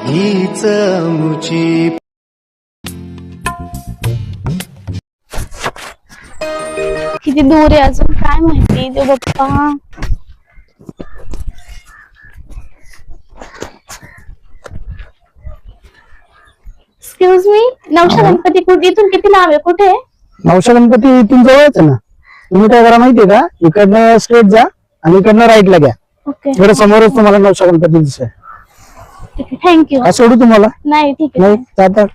हीच मुची किती दूर आहे अजून काय माहिती देव बाप्पा. एक्सक्यूज मी, नवशा गणपती कुठे इथून किती लांब आहे, कुठे आहे? नवशा गणपती इथून जवळच आहे ना. तुम्ही काय करा माहितीये का, इकडनं स्ट्रेट जा आणि इकडनं राईटला घ्या. ओके बरं समोरच तुम्हाला नवशा गणपती दिसेल. ठीक आहे, थँक्यू. का सोडू तुम्हाला? नाही ठीक आहे. नाही जाता.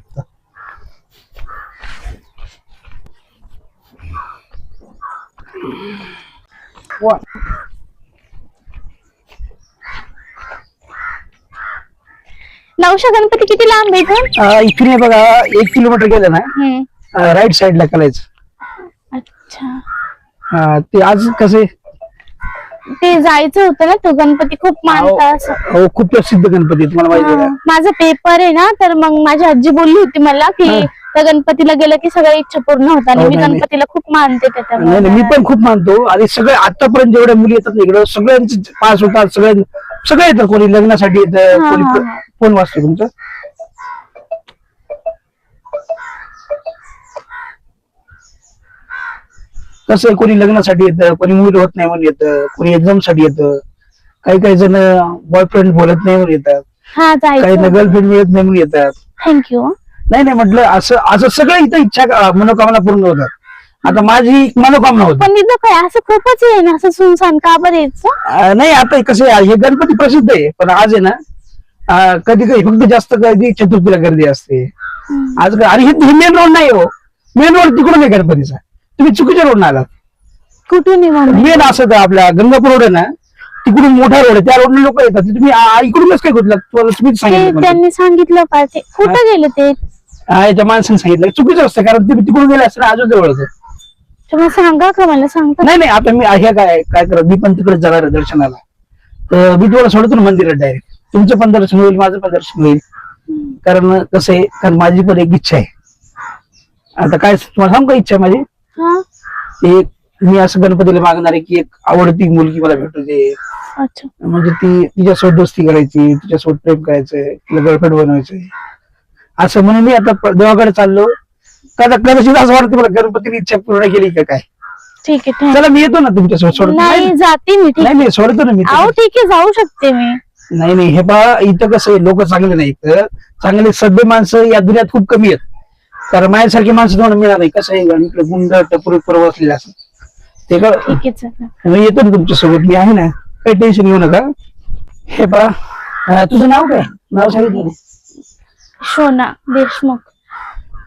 नवशा गणपती किती लांब आहे इथून? इकडे बघा 1 किलोमीटर गेलं ना, राईट साईडला करायचं. अच्छा, ते आज कसे ते जायचं होतं ना, तो गणपती खूप मानता असं. हो खूप प्रसिद्ध गणपती तुम्हाला माहिती आहे माझा पेपर आहे ना, तर मग माझी आजी बोलली होती मला की त्या गणपतीला गेलं की सगळ्या इच्छा पूर्ण होतात. आणि मी गणपतीला खूप मानते का? त्याच्यामुळे. नाही मी पण खूप मानतो. आणि सगळे आतापर्यंत जेवढ्या मुली येतात ना इकडे सगळ्यांचे पास होतात. सगळे येतात. कोणी लग्नासाठी येतं, कोणी कोण वाचतो तुमचं. कसं आहे, कोणी लग्नासाठी येतं, कोणी मुली होत नाही म्हणून येतं, कोणी एक्झाम साठी येतं, काही जण बॉयफ्रेंड बोलत नाही म्हणून येतात, काही गर्लफ्रेंड मिळत नाही म्हणून येतात. थँक्यू. नाही म्हटलं असं असं सगळं इथं इच्छा मनोकामना पूर्ण होतात. आता माझी एक मनोकामना होती. पण इथं काय असं खूपच आहे ना, असं सुनसान का बरं यायचं? नाही आता कसं आहे, हे गणपती प्रसिद्ध आहे पण आज आहे ना कधी फक्त जास्त कधी चतुर्थीला गर्दी असते. आज आणि हे मेन रोड नाही हो, मेन रोड तिकडून आहे गणपतीचा. तुम्ही चुकीच्या रोड आलात. कुठून मेन असं का आपल्या गंगापूर रोड आहे ना, तिकडून मोठा रोड आहे, त्या रोडने लोक येतात. तुम्ही इकडूनच काय कुठला तुम्हीच सांगितलं. त्यांनी सांगितलं का ते कुठं गेले ते? याच्या माणसाने सांगितलं चुकीचं असतं, कारण तुम्ही तिकडून गेले असताना अजून जवळच. तुम्ही सांगा का, मला सांगता? नाही आता मी हे काय करत, मी पण तिकडे जाणार आहे दर्शनाला. तर मी तुम्हाला सोडतो ना मंदिरात डायरेक्ट. तुमचं पण दर्शन होईल, माझं पण दर्शन होईल. कारण कसं आहे, कारण माझी पण एक इच्छा आहे. आता काय तुम्हाला सांगू का इच्छा आहे माझी? एक मी असं गणपतीला मागणार आहे की एक आवडती मुलगी मला भेटू दे. अच्छा, म्हणजे तिच्यासोबत दोस्ती करायची, तिच्यासोबत प्रेम करायचंय, तिला गर्लफ्रेंड बनवायचंय. असं म्हणून मी आता देवाकडे चाललो. कदाचित असं वाटतं मला गणपतीने इच्छा पूर्ण केली का काय. ठीक आहे. चला मी येतो ना तुमच्यासोबत. सोडतो नाही जाते मी. नाही सोडतो ना मी. ठीक आहे, जाऊ शकते मी. नाही हे पहा, इथं कसं आहे, लोक चांगले नाही, चांगले सभ्य माणसं या दुनियात खूप कमी आहेत. कारण माझ्यासारखी माणसं तुम्हाला मिळणार नाही. कसं आहे, इकडे गुंड टपुरी परवा असलेले असं ते का. मी येतो ना तुमच्यासोबत, मी आहे ना, काही टेन्शन घेऊ नका. हे पहा, तुझं नाव काय? नाव सांगितलं शोना देशमुख.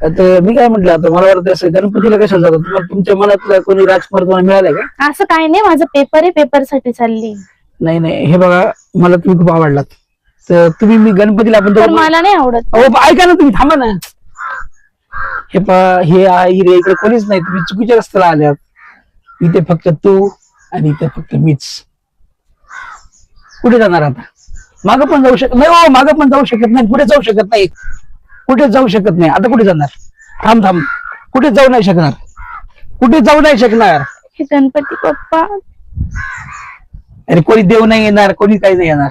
आता मी काय म्हटलं, आता मला वाटतं असं गणपतीला कशाला जातो तुम्हाला, तुमच्या मनातला कोणी राजकुमार तुम्हाला मिळालाय का? असं काही नाही, माझा पेपर आहे, पेपर साठी चालली. नाही हे बघा, मला तुम्ही खूप आवडलात. तर तुम्ही मी गणपतीला आपण मला नाही आवडत. ऐका ना, तुम्ही थांबा ना. हे पहा, हे आई रे, इकडे कोणीच नाही, तुम्ही चुकीच्या रस्त्याला आल्यात. इथे फक्त तू आणि इथे फक्त मीच. कुठे जाणार आता? मागं पण जाऊ शकत नाही हो, मागं पण जाऊ शकत नाही, पुढे जाऊ शकत नाही, कुठे जाऊ शकत नाही. आता कुठे जाणार? थांब कुठे जाऊ नाही शकणार, कुठे जाऊ नाही शकणार. गणपती बाप्पा, अरे कोणी देव नाही येणार, कोणी काही नाही येणार.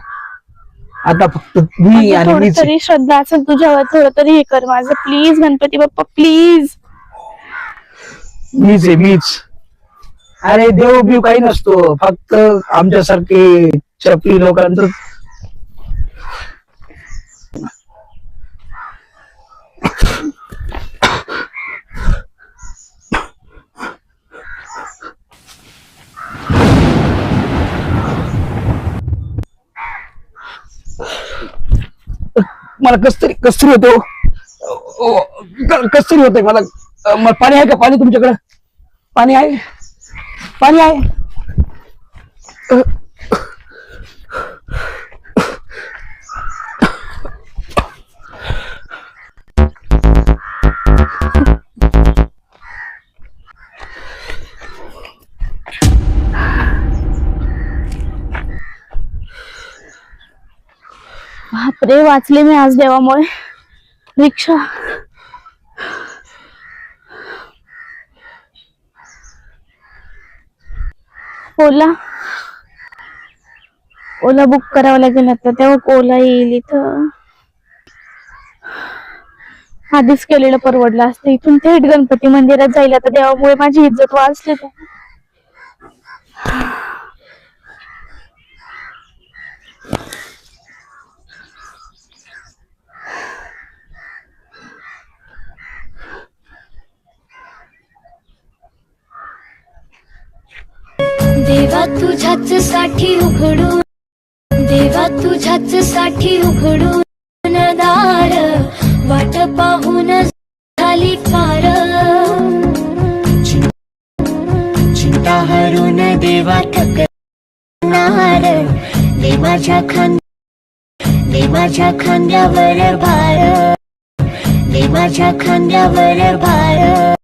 आता फक्त मी आणि मीच. तरी श्रद्धा असेल तुझ्यावर, थोडं तरी हे कर माझं प्लीज गणपती बाप्पा, प्लीज. मीच. अरे देव बिव काही नसतो, फक्त आमच्यासारखे चपली लोकांचं. मला कस्तरी होतो, कस्तरी होतंय मला. पाणी आहे का? पाणी तुमच्याकडे पाणी आहे? बापरे, वाचले मी आज देवामुळे. रिक्षा, ओला बुक करावं लागेल आता, तेव्हा ओला येईल इथं. आधीच केलेलं परवडलं असतं. इथून थेट गणपती मंदिरात जायला तर देवामुळे माझी इज्जत वाचली. देवा तुझ्याच साठी उघडून, देवा तुझ्याच साठी उघडून दार, वाट पाहून झाली फार. चिंता हरून देवा थकणार, देवाच्या खांद्यावर भार, देवाच्या खांद्यावर भार.